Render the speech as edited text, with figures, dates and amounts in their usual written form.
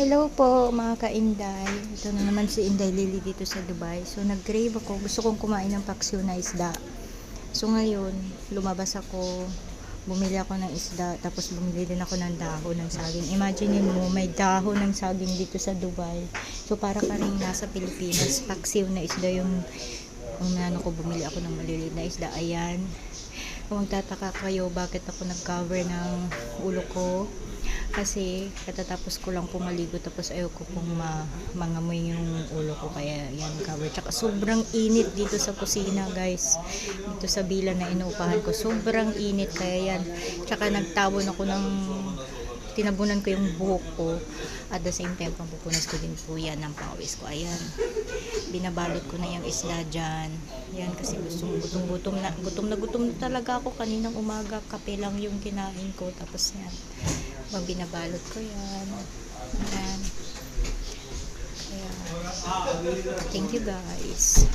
Hello po mga ka-Inday. Ito na naman si Inday Lily dito sa Dubai. So nag-crave ako. Gusto kong kumain ng paksiw na isda. So ngayon, lumabas ako. Bumili ako ng isda. Tapos bumili din ako ng dahon ng saging. Imagine mo, may dahon ng saging dito sa Dubai. So para ka rin nasa Pilipinas. Paksiw na isda yung ko, bumili ako ng maliliit na isda. Ayan. Kung magtataka kayo bakit ako nag-cover ng ulo ko, kasi katatapos ko lang pumaligo, tapos ayoko pong mangamoy yung ulo ko, kaya yan cover. Tsaka sobrang init dito sa kusina guys, dito sa villa na inuupahan ko, sobrang init, kaya yan. Tsaka nagtawon ako ng tinabunan ko yung buhok ko, at the same time pampupunas ko din po yan ng pawis ko. Ayan, binabalot ko na yung isda dyan. Yan, kasi gutom na talaga ako. Kaninang umaga kape lang yung kinain ko, tapos yan, binabalot ko yan. Ayan. Ayan. Thank you guys.